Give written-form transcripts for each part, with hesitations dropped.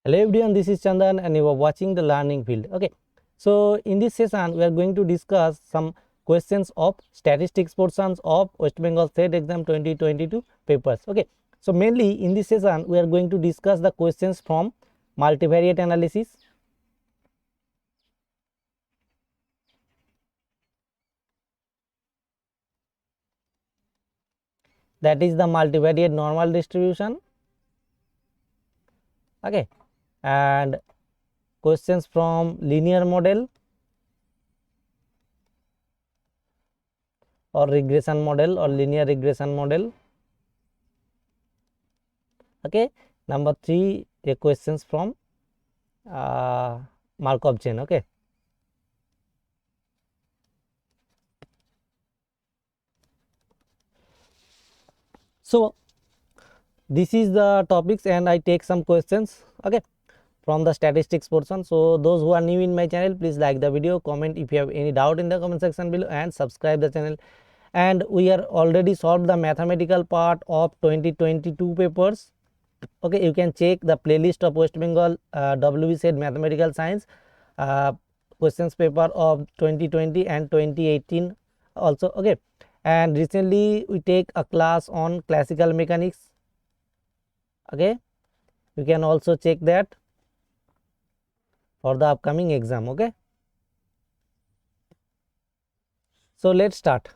Hello everyone, this is Chandan and you are watching the learning field. Okay, so in this session we are going to discuss some questions of statistics portions of West Bengal State Exam 2022 papers. Okay, so mainly in this session we are going to discuss the questions from multivariate analysis, that is the multivariate normal distribution. Okay, and questions from linear model or regression model or linear regression model. Okay, number 3, the questions from Markov chain. Okay, so this is the topics and I take some questions, okay, from the statistics portion. So those who are new in my channel, please like the video, comment if you have any doubt in the comment section below, and subscribe the channel. And we are already solved the mathematical part of 2022 papers. Okay, you can check the playlist of West Bengal WBCSC mathematical science questions paper of 2020 and 2018 also. Okay, and recently we take a class on classical mechanics. Okay, you can also check that for the upcoming exam. Okay, so let's start.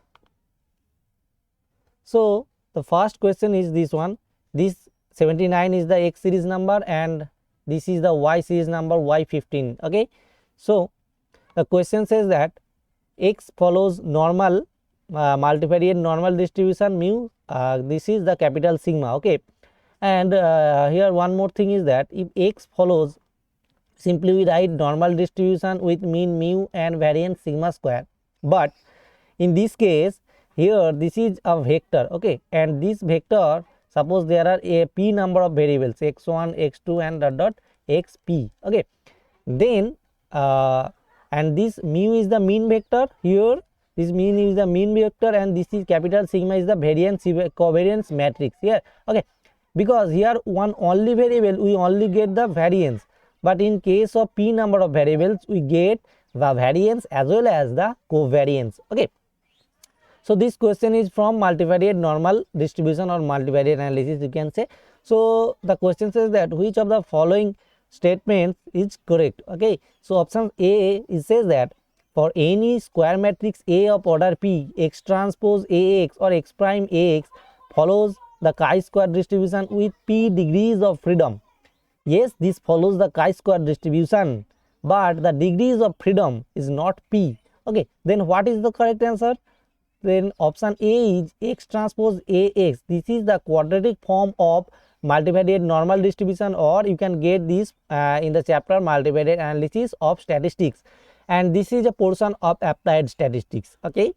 So the first question is this one. This 79 is the X series number and this is the Y series number Y15. Okay, so the question says that X follows normal multivariate normal distribution mu. This is the capital sigma. Okay, and here one more thing is that if X follows, simply we write normal distribution with mean mu and variance sigma square. But in this case here this is a vector. Okay, and this vector, suppose there are a p number of variables x1 x2 and dot dot xp. Okay, then and this mu is the mean vector. Here this mean is the mean vector and this is capital sigma is the variance covariance matrix here. Okay, because here one only variable we only get the variance, but in case of p number of variables we get the variance as well as the covariance. Okay, so this question is from multivariate normal distribution or multivariate analysis, you can say. So the question says that which of the following statements is correct. Okay, so option A, it says that for any square matrix A of order P, X transpose AX or X prime AX follows the chi-square distribution with P degrees of freedom. Yes, this follows the chi-square distribution, but the degrees of freedom is not P. Okay, then what is the correct answer? Then option A is X transpose AX. This is the quadratic form of multivariate normal distribution, or you can get this in the chapter multivariate analysis of statistics, and this is a portion of applied statistics. Okay,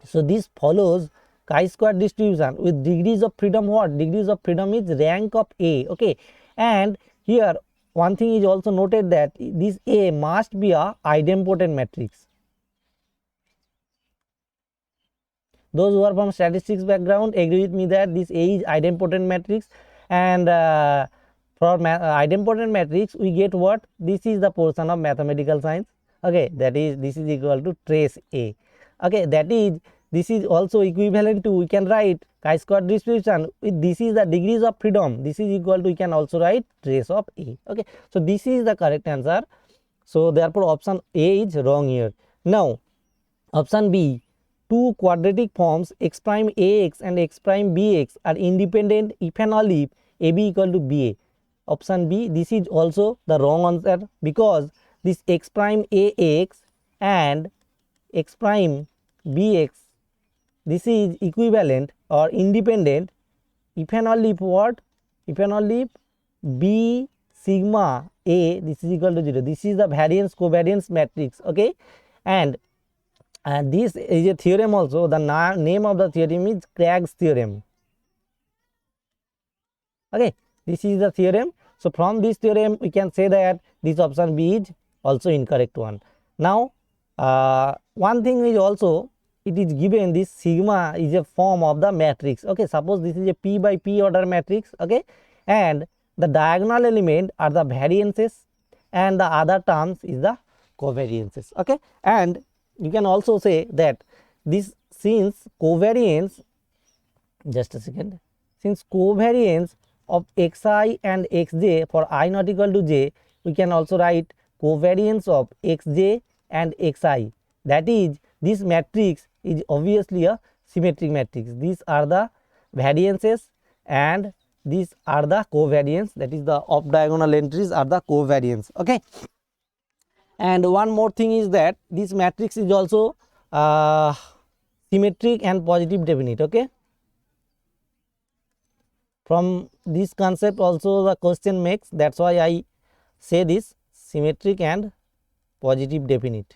so this follows chi-square distribution with degrees of freedom. What degrees of freedom is rank of A. Okay, and here one thing is also noted that this A must be a idempotent matrix. Those who are from statistics background agree with me that this A is idempotent matrix, and for idempotent matrix we get what? This is the portion of mathematical science. Okay, that is this is equal to trace A. Okay, that is this is also equivalent to, we can write chi-square distribution with this is the degrees of freedom. This is equal to, we can also write trace of A. Okay, so this is the correct answer. So therefore option A is wrong here. Now option B, two quadratic forms x prime ax and x prime bx are independent if and only if AB equal to BA. Option B, this is also the wrong answer, because this x prime ax and x prime bx, this is equivalent or independent if and only if what? If and only if B sigma A, this is equal to 0. This is the variance covariance matrix. Okay, and this is a theorem also. The name of the theorem is Craig's theorem. Okay, this is the theorem. So from this theorem we can say that this option B is also incorrect one. Now one thing is also, it is given this sigma is a form of the matrix. Okay, suppose this is a P by P order matrix. Okay, and the diagonal element are the variances and the other terms is the covariances. Okay, and you can also say that this, since covariance, just a second, since covariance of xi and xj for I not equal to j, we can also write covariance of xj and xi, that is this matrix is obviously a symmetric matrix. These are the variances and these are the covariance, that is the off diagonal entries are the covariance. Okay, and one more thing is that this matrix is also symmetric and positive definite. Okay, from this concept also the question makes, that's why I say this symmetric and positive definite.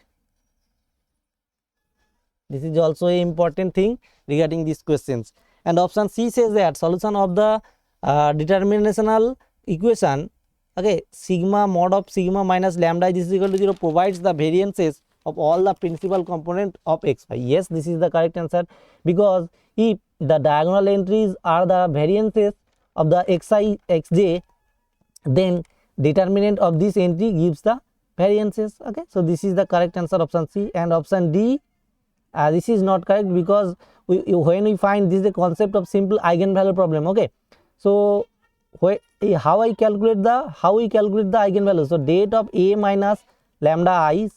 This is also a important thing regarding these questions. And option C says that solution of the determinational equation, okay, sigma mod of sigma minus lambda is equal to 0 provides the variances of all the principal component of xy. Yes, this is the correct answer, because if the diagonal entries are the variances of the xi xj, then determinant of this entry gives the variances. Okay, so this is the correct answer, option C. And option D, this is not correct, because when we find this is the concept of simple eigenvalue problem. Okay, so how we calculate the eigenvalue. So date of a minus lambda I,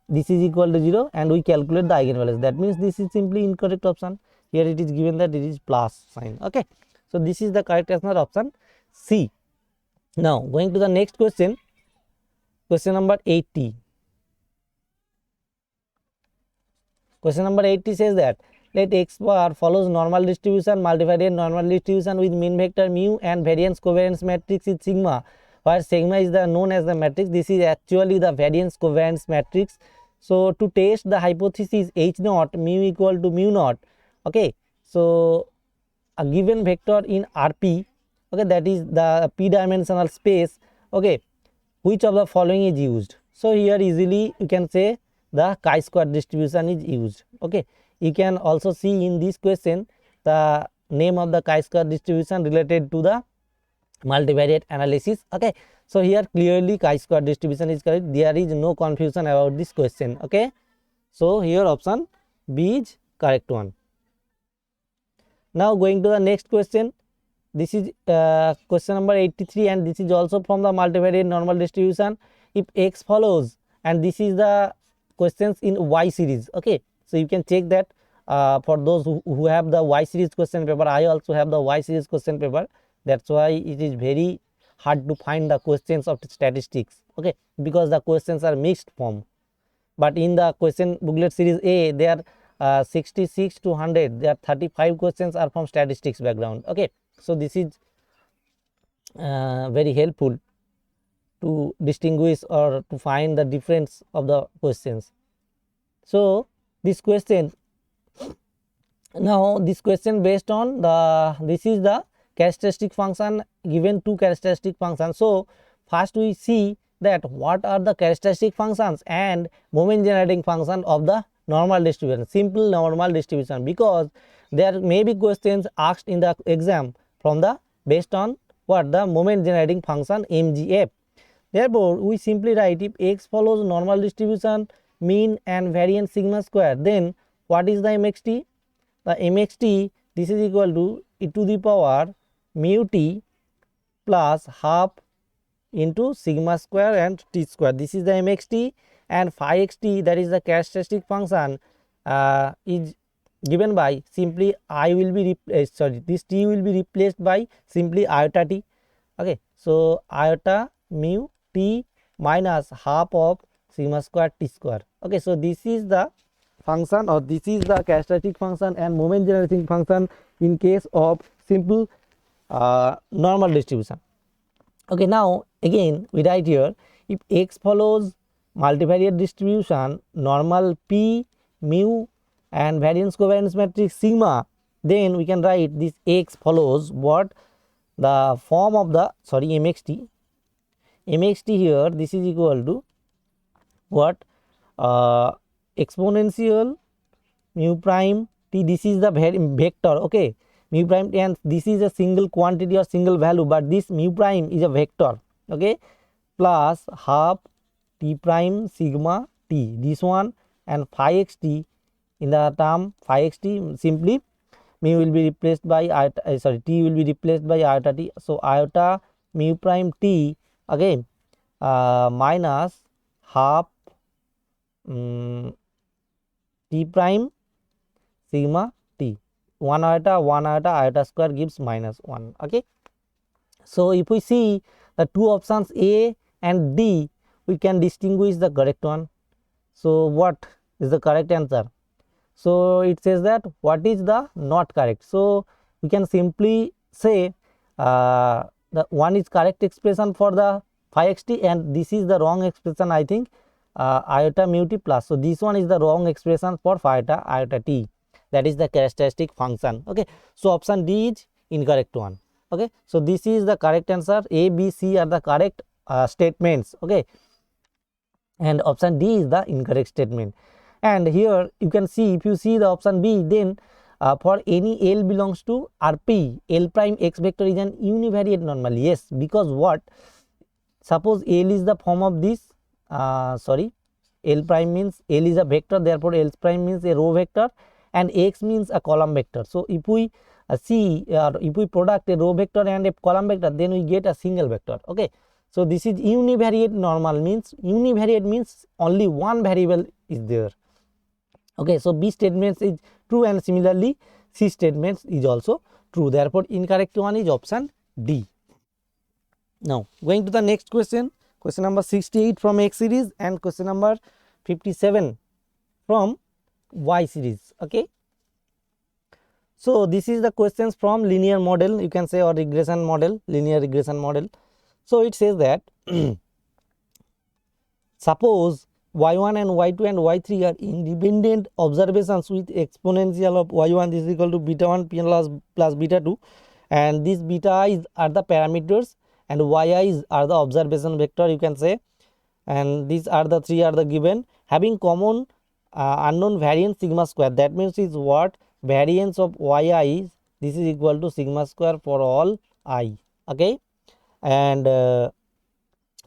this is equal to 0 and we calculate the eigenvalues. That means this is simply incorrect option. Here it is given that it is plus sign. Okay, so this is the correct answer, option C. Now going to the next question, question number 80. Question number 80 says that let x bar follows normal distribution multiplied normal distribution with mean vector mu and variance covariance matrix is sigma, where sigma is the known as the matrix. This is actually the variance covariance matrix. So to test the hypothesis h naught mu equal to mu naught, okay, so a given vector in Rp, okay, that is the p dimensional space, okay, which of the following is used. So here easily you can say the chi-square distribution is used. Okay, you can also see in this question the name of the chi-square distribution related to the multivariate analysis. Okay, so here clearly chi-square distribution is correct, there is no confusion about this question. Okay, so here option B is correct one. Now going to the next question, this is question number 83 and this is also from the multivariate normal distribution. If x follows, and this is the questions in y series. Okay, so you can check that for those who have the y series question paper. I also have the y series question paper, that's why it is very hard to find the questions of statistics. Okay, because the questions are mixed form, but in the question booklet series A there are 66 to 100, there are 35 questions are from statistics background. Okay, so this is very helpful to distinguish or to find the difference of the questions. So this question, now this question based on the, this is the characteristic function, given two characteristic functions. So first we see that what are the characteristic functions and moment generating function of the normal distribution, simple normal distribution, because there may be questions asked in the exam from the based on what the moment generating function MGF. Therefore we simply write if x follows normal distribution mean and variance sigma square, then what is the mxt? The mxt, this is equal to e to the power mu t plus half into sigma square and t square. This is the mxt, and phi xt, that is the characteristic function, is given by simply I will be replaced, sorry, this t will be replaced by simply iota t. Okay, so iota mu t minus half of sigma square t square. Okay, so this is the function, or this is the characteristic function and moment generating function in case of simple normal distribution. Okay, now again we write here if x follows multivariate distribution normal p mu and variance covariance matrix sigma, then we can write this x follows what the form of the, sorry, mxt here, this is equal to what exponential mu prime t, this is the vector. Okay, mu prime t, and this is a single quantity or single value, but this mu prime is a vector, okay, plus half t prime sigma t, this one, and phi x t. In the term phi x t, simply mu will be replaced by iota, t will be replaced by iota t. So iota mu prime t again minus half t prime sigma t, 1 iota iota square gives minus 1, okay. So if we see the two options A and D, we can distinguish the correct one. So what is the correct answer? So it says that what is the not correct. So we can simply say the one is correct expression for the phi xt, and this is the wrong expression, I think, iota mu t plus. So this one is the wrong expression for phi iota t, that is the characteristic function, okay. So option D is incorrect one, okay. So this is the correct answer. A, B, C are the correct statements, okay, and option D is the incorrect statement. And here you can see, if you see the option B, then for any L belongs to Rp, L prime x vector is an univariate normal. Yes, because what, suppose L is the form of this, L prime means L is a vector, therefore L prime means a row vector, and x means a column vector. So if we if we product a row vector and a column vector, then we get a single vector, okay. So this is univariate normal, means univariate means only one variable is there, okay. So B statements is true, and similarly C statements is also true, therefore incorrect one is option D. Now going to the next question, question number 68 from X series and question number 57 from Y series, okay. So this is the questions from linear model, you can say, or regression model, linear regression model. So it says that suppose y1 and y2 and y3 are independent observations with exponential of y1 is equal to beta 1 plus beta 2, and these beta i's are the parameters and yi's are the observation vector, you can say, and these are the three are the given, having common unknown variance sigma square. That means is what, variance of yi is, this is equal to sigma square for all I, okay. And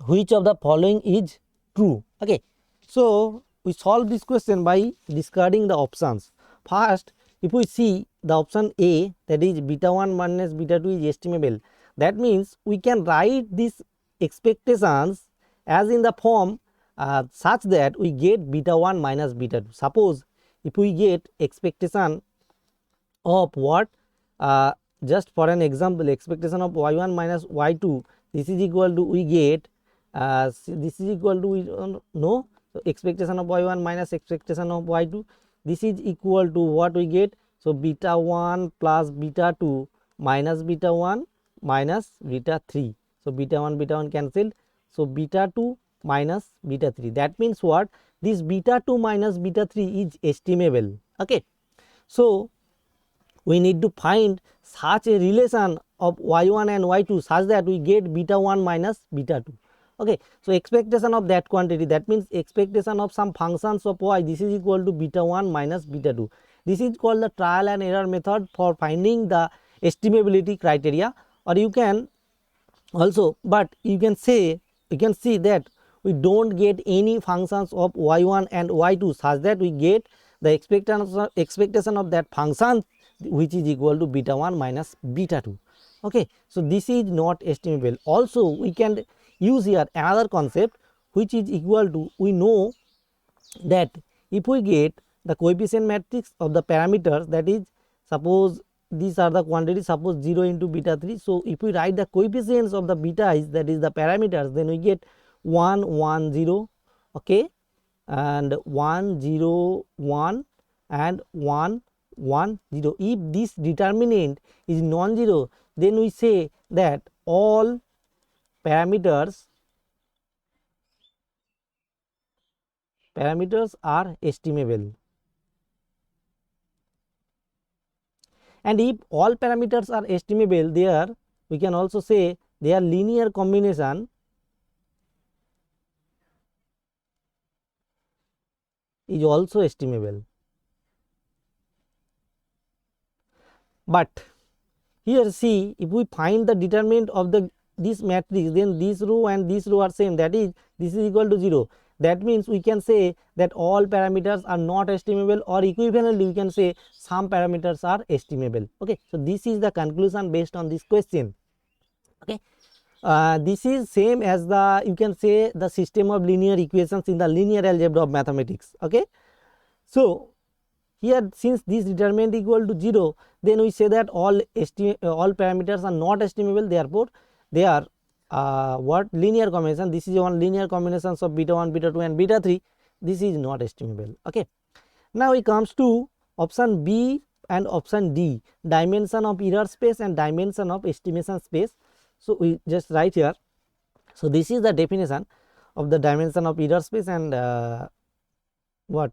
which of the following is true, okay. So we solve this question by discarding the options. First, if we see the option A, that is beta 1 minus beta 2 is estimable, that means we can write these expectations as in the form such that we get beta 1 minus beta 2. Suppose if we get expectation of what, just for an example, expectation of y1 minus y2, this is equal to, we get this is equal to, we don't know, so expectation of y1 minus expectation of y2, this is equal to what we get. So beta 1 plus beta 2 minus beta 1 minus beta 3. So beta 1 cancelled. So beta 2 minus beta 3. That means what, this beta 2 minus beta 3 is estimable, okay. So we need to find such a relation of y1 and y2 such that we get beta 1 minus beta 2, okay. So expectation of that quantity, that means expectation of some functions of y, this is equal to beta 1 minus beta 2. This is called the trial and error method for finding the estimability criteria, or you can also, but you can say, you can see that we don't get any functions of y1 and y2 such that we get the expectation of that function which is equal to beta 1 minus beta 2, okay. So this is not estimable. Also we can use here another concept which is equal to, we know that if we get the coefficient matrix of the parameters, that is, suppose these are the quantities, suppose 0 into beta 3. So if we write the coefficients of the beta is, that is the parameters, then we get 1 1 0, okay, and 1 0 1 and 1 1 0. If this determinant is non-zero, then we say that all parameters are estimable, and if all parameters are estimable, there we can also say their linear combination is also estimable. But here see, if we find the determinant of this matrix, then this row and this row are same, that is this is equal to 0. That means we can say that all parameters are not estimable, or equivalently we can say some parameters are estimable. Okay, so this is the conclusion based on this question. Okay, this is same as the, you can say, the system of linear equations in the linear algebra of mathematics. Okay, so here since this determinant equal to 0, then we say that all parameters are not estimable, therefore they are what, linear combination. This is one linear combinations of beta 1, beta 2 and beta 3. This is not estimable. Okay, now it comes to option B and option D, dimension of error space and dimension of estimation space. So we just write here. So this is the definition of the dimension of error space and what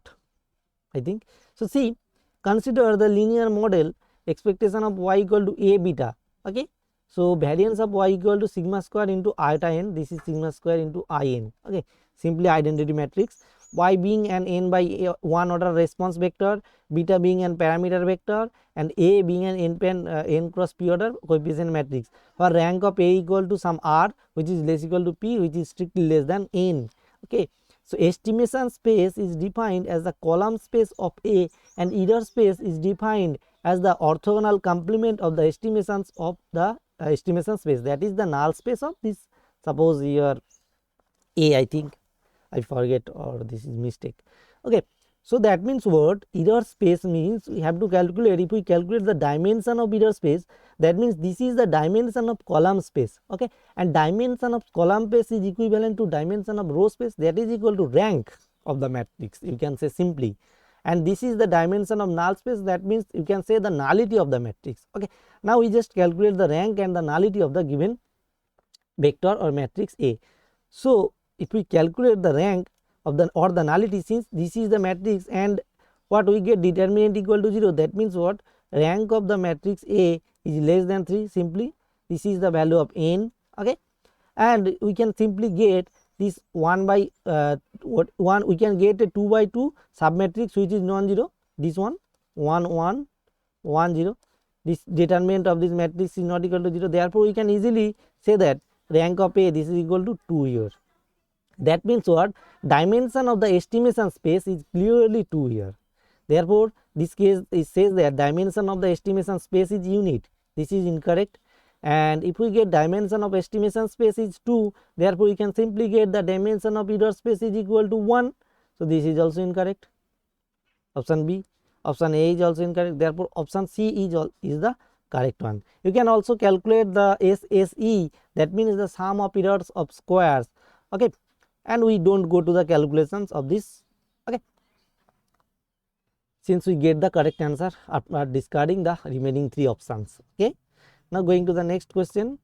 I think. So see, consider the linear model, expectation of y equal to a beta. Okay, so variance of y equal to sigma square into iota n, this is sigma square into in. Okay, simply identity matrix, y being an n by 1 order response vector, beta being an parameter vector, and a being an n cross p order coefficient matrix, for rank of a equal to some r which is less equal to p, which is strictly less than n. Okay, so estimation space is defined as the column space of A, and error space is defined as the orthogonal complement of the estimations of the estimation space, that is the null space of this. Suppose here A, I think I forget, or this is mistake. Okay, so that means what, error space means we have to calculate, if we calculate the dimension of error space, that means this is the dimension of column space. Okay, and dimension of column space is equivalent to dimension of row space, that is equal to rank of the matrix, you can say simply. And this is the dimension of null space, that means you can say the nullity of the matrix. Okay, now we just calculate the rank and the nullity of the given vector or matrix A. So if we calculate the rank of the or the nullity, since this is the matrix and what we get, determinant equal to 0, that means what, rank of the matrix A is less than 3, simply this is the value of n. Okay, and we can simply get this 1 by 1, we can get a 2 by 2 submatrix which is non-zero, this one 1 1 1 0, this determinant of this matrix is not equal to 0, therefore we can easily say that rank of A, this is equal to 2 here. That means what, dimension of the estimation space is clearly 2 here. Therefore this case it says that dimension of the estimation space is unit, this is incorrect. And if we get dimension of estimation space is 2, therefore we can simply get the dimension of error space is equal to 1. So this is also incorrect, option B. Option A is also incorrect, therefore option C is the correct one. You can also calculate the SSE, that means the sum of errors of squares. Okay, and we don't go to the calculations of this. Okay, since we get the correct answer after discarding the remaining 3 options. Okay, now going to the next question.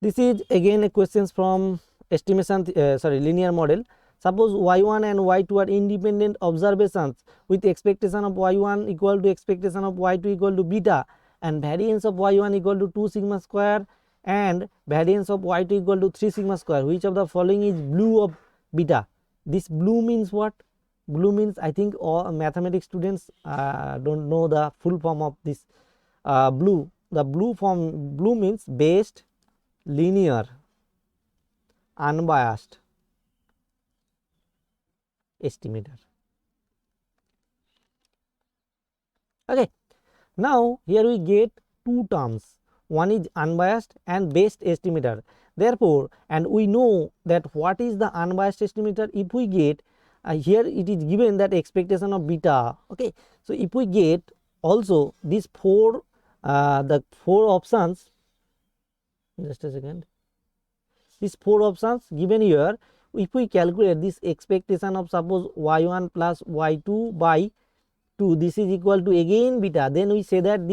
This is again a question from estimation linear model. Suppose y1 and y2 are independent observations with expectation of y1 equal to expectation of y2 equal to beta, and variance of y1 equal to 2 sigma square and variance of y2 equal to 3 sigma square. Which of the following is blue of beta? This blue means what? Blue means, I think all mathematics students don't know the full form of this blue. The blue means based, linear, unbiased estimator. Okay, now here we get 2 terms, one is unbiased and based estimator. Therefore, and we know that what is the unbiased estimator, if we get here it is given that expectation of beta. Okay, so if we get also these 4 the 4 options, just a second, these 4 options given here, if we calculate this expectation of suppose y1 plus y2 by 2, this is equal to again beta, then we say that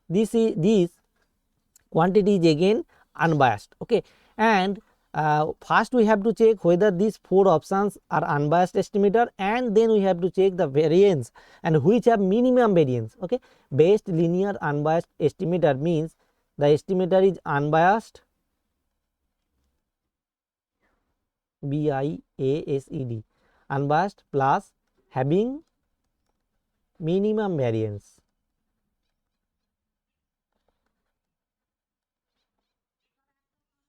this quantity is again unbiased. Okay, and first we have to check whether these 4 options are unbiased estimator, and then we have to check the variance and which have minimum variance. Okay, based, linear, unbiased estimator means the estimator is unbiased, BIASED, unbiased plus having minimum variance.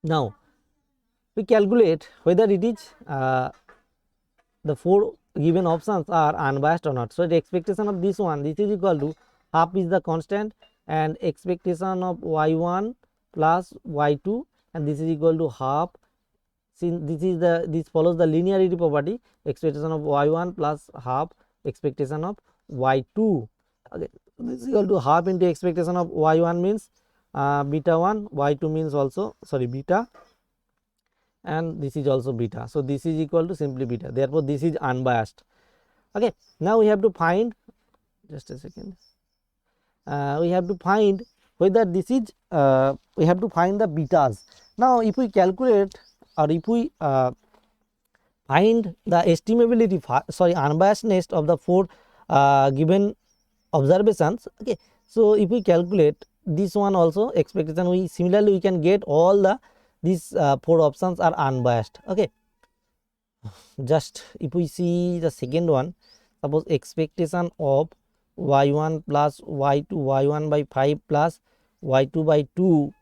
Now we calculate whether it is the 4 given options are unbiased or not. So the expectation of this one, this is equal to half is the constant and expectation of y1 plus y2, and this is equal to half. Since this follows the linearity property, expectation of y1 plus half expectation of y2. Okay, this is equal to half into expectation of y1 means beta 1, y2 means also beta, and this is also beta. So this is equal to simply beta, therefore this is unbiased. Okay, now we have to find, just a second, we have to find whether this is we have to find the betas. Now if we calculate, or if we find the estimability, unbiasedness of the 4 given observations. Okay, so if we calculate this one also expectation, we similarly we can get all the these 4 options are unbiased. Okay, just if we see the second one, suppose expectation of y1 plus y2, y1 by 5 plus y2 by 2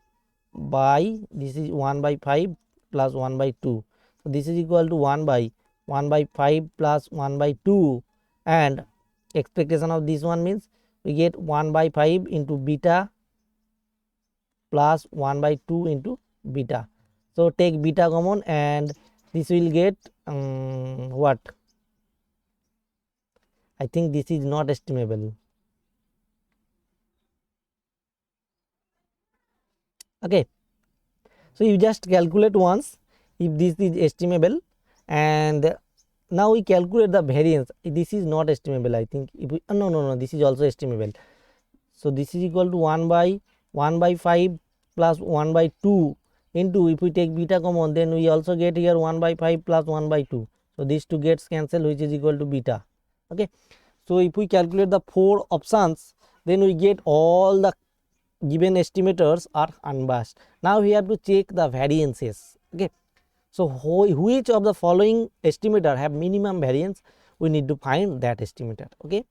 by this is 1 by 5 plus 1 by 2. So this is equal to 1 by 5 plus 1 by 2, and expectation of this one means we get 1 by 5 into beta plus 1 by 2 into beta. So take beta common and this will get what? I think this is not estimable. Okay, so you just calculate once if this is estimable, and now we calculate the variance. This is not estimable, I think. If we no, this is also estimable. So this is equal to 1 by 5 plus 1 by 2 into, if we take beta common, then we also get here 1 by 5 plus 1 by 2. So these two gets cancelled, which is equal to beta. Okay, so if we calculate the 4 options, then we get all the given estimators are unbiased. Now we have to check the variances. Okay, so which of the following estimator have minimum variance, we need to find that estimator. Okay,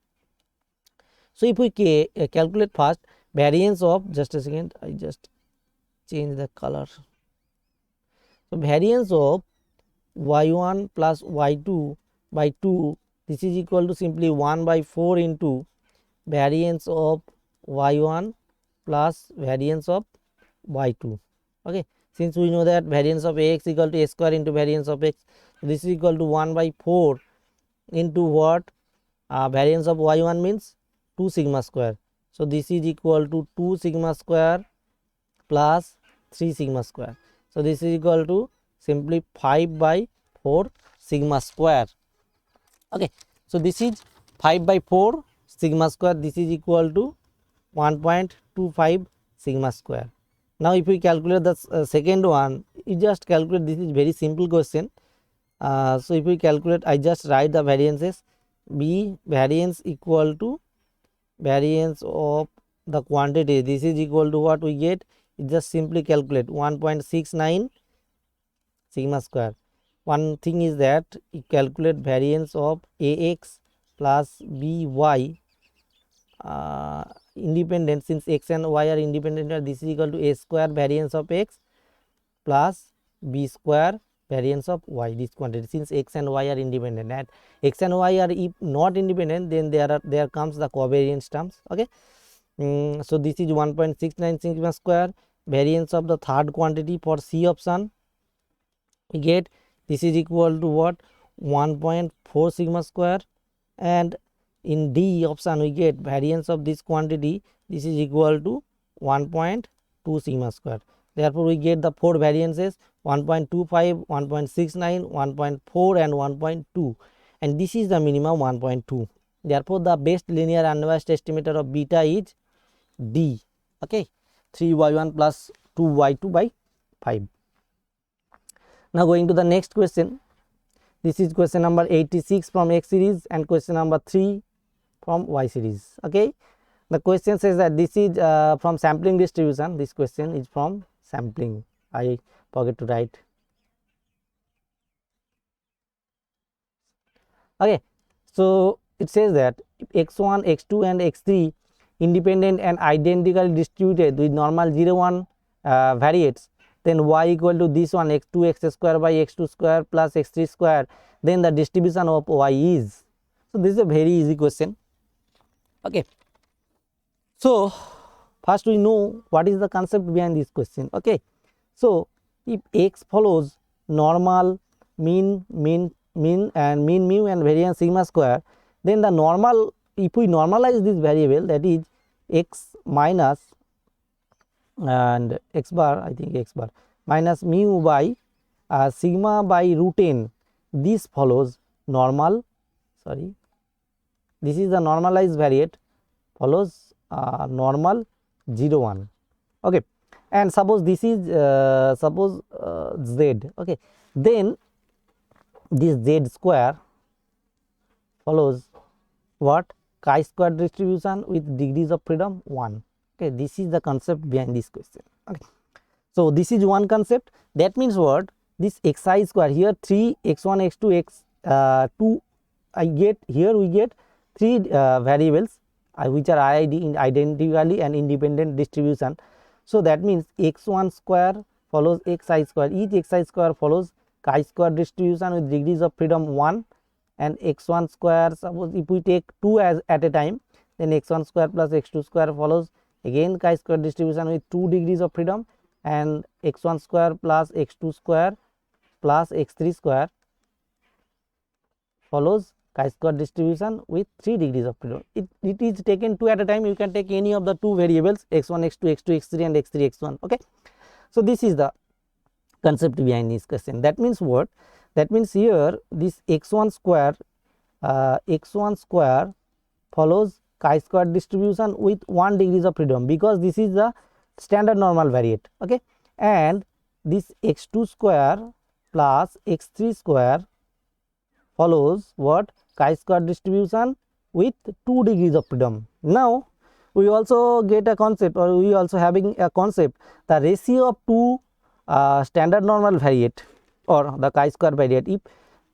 so if we calculate first variance of, just a second, I just change the color. So variance of y1 plus y2 by 2, this is equal to simply 1 by 4 into variance of y1 plus variance of y2. Okay, since we know that variance of ax equal to a square into variance of x, this is equal to 1 by 4 into what? Variance of y1 means 2 sigma square. So this is equal to 2 sigma square plus 3 sigma square. So this is equal to simply 5 by 4 sigma square. Okay, so this is 5 by 4 sigma square, this is equal to 1.25 sigma square. Now if we calculate the second one, you just calculate, this is very simple question. So if we calculate, I just write the variances. B variance equal to variance of the quantity, this is equal to what we get, you just simply calculate 1.69 sigma square. One thing is that you calculate variance of ax plus by independent, since x and y are independent, this is equal to a square variance of x plus b square variance of y, this quantity, since x and y are independent, and x and y are if not independent, then there comes the covariance terms. Okay, so this is 1.69 sigma square. Variance of the third quantity for C option, we get this is equal to what? 1.4 sigma square, and in D option we get variance of this quantity, this is equal to 1.2 sigma square. Therefore we get the 4 variances, 1.25, 1.69, 1.4 and 1.2, and this is the minimum 1.2. Therefore the best linear unbiased estimator of beta is D. Okay, 3y1 plus 2y2 by 5. Now going to the next question. This is question number 86 from X series and question number 3 from Y series. Okay, the question says that this is from sampling distribution. This question is from sampling. I forget to write. Okay, so it says that if x1, x2 and x3 independent and identically distributed with normal 0, 1 variates, then y equal to this one x2 square by x2 square plus x3 square, then the distribution of y is. So this is a very easy question. Okay, so first we know what is the concept behind this question. Okay, so if x follows normal, mean and mean mu and variance sigma square, then the normal, if we normalize this variable, that is x minus and x bar, I think x bar minus mu by sigma by root n, this follows normal, sorry, this is the normalized variate, follows normal 0 1. Okay, and suppose this is z. Okay, then this z square follows what? Chi-square distribution with degrees of freedom 1. Okay, this is the concept behind this question. Okay, so this is one concept. That means what? This xi square, here 3 x1 x2 x2, I get, here we get 3 variables which are identically and independent distribution. So that means x1 square follows xi square, each xi square follows chi-square distribution with degrees of freedom 1, and x1 square, suppose if we take 2 as at a time, then x1 square plus x2 square follows again chi-square distribution with 2 degrees of freedom, and x1 square plus x2 square plus x3 square follows chi-square distribution with 3 degrees of freedom. It is taken 2 at a time. You can take any of the 2 variables x1 x2 x2 x3 and x3 x1. Okay, so this is the concept behind this question. That means what? That means here this x1 square follows chi-square distribution with 1 degrees of freedom, because this is the standard normal variate. Okay, and this x2 square plus x3 square follows what? Chi-square distribution with 2 degrees of freedom. Now we also get a concept, or we also having a concept, the ratio of 2 standard normal variate or the chi-square variate. If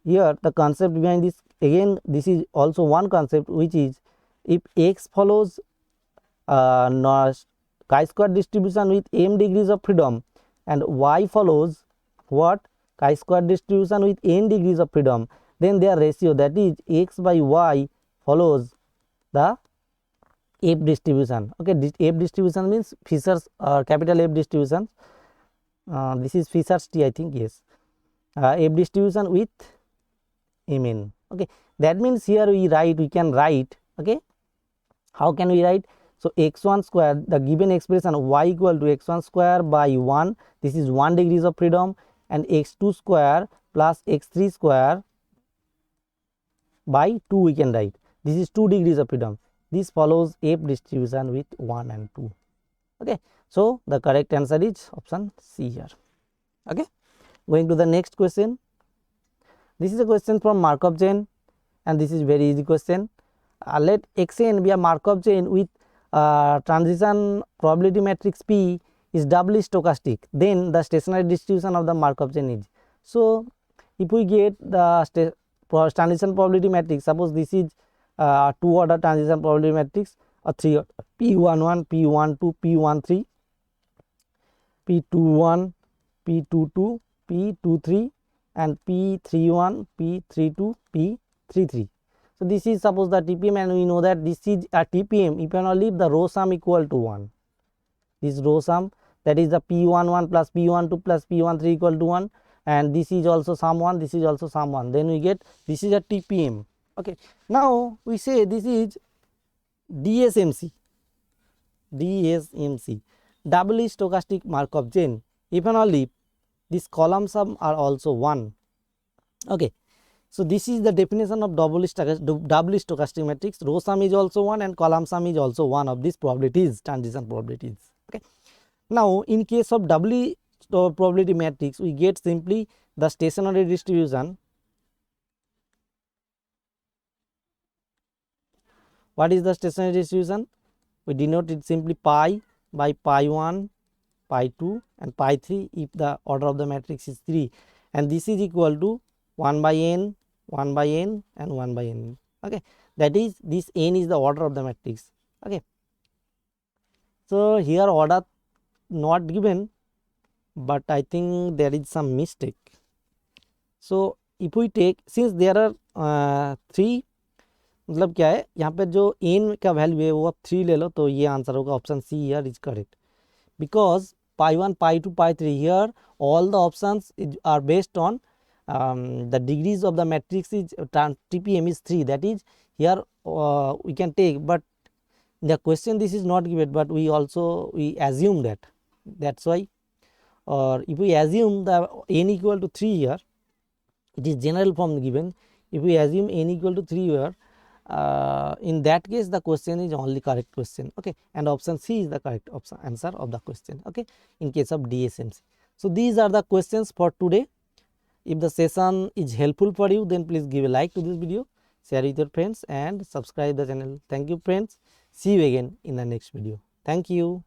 here the concept behind this, again this is also one concept, which is if x follows chi-square distribution with m degrees of freedom and y follows what? Chi-square distribution with n degrees of freedom, then their ratio, that is x by y, follows the F distribution. Okay, this F distribution means Fisher's capital F distribution. This is Fisher's T, I think, yes. F distribution with Mn. Okay, that means here we can write. Okay, how can we write? So x1 square, the given expression y equal to x1 square by 1, this is 1 degrees of freedom, and x2 square plus x3 square by 2 we can write, this is 2 degrees of freedom. This follows F distribution with 1 and 2. Okay, so the correct answer is option C here. Okay, going to the next question. This is a question from Markov chain, and this is very easy question. Let xn be a Markov chain with transition probability matrix P is doubly stochastic, then the stationary distribution of the Markov chain is. So if we get the transition probability matrix, suppose this is 2 order transition probability matrix, or 3 order, P11, P12, P13, P21, P22, P23 and P31, P32, P33. So this is suppose the TPM, and we know that this is a TPM if and only if the row sum equal to 1. This row sum, that is the P11 plus P12 plus P13 equal to 1, and this is also sum 1, this is also sum 1, then we get this is a TPM. Okay, now we say this is DSMC, doubly stochastic Markov chain if and only this column sum are also 1. Okay, so this is the definition of doubly stochastic matrix. Row sum is also 1 and column sum is also 1 of these probabilities, transition probabilities. Okay, now in case of doubly probability matrix, we get simply the stationary distribution. What is the stationary distribution? We denote it simply pi by pi 1, pi 2 and pi 3 if the order of the matrix is 3, and this is equal to 1 by n, 1 by n and 1 by n. Okay, that is, this n is the order of the matrix. Okay, so here order not given, but I think there is some mistake. So if we take, since there are 3, मतलब क्या है यहाँ पे जो n का value है वो आप 3 ले लो तो ये आंसर होगा option see here is correct, because pi 1 pi 2 pi 3 here all the options are based on the degrees of the matrix is TPM is 3, that is here we can take, but the question this is not given, but we assume that, that's why, or if we assume the n equal to 3 here, it is general form given, if we assume n equal to 3 here, in that case the question is only correct question, okay, and option C is the correct option answer of the question, okay, in case of DSMC. So these are the questions for today. If the session is helpful for you, then please give a like to this video, share with your friends and subscribe the channel. Thank you friends, see you again in the next video. Thank you.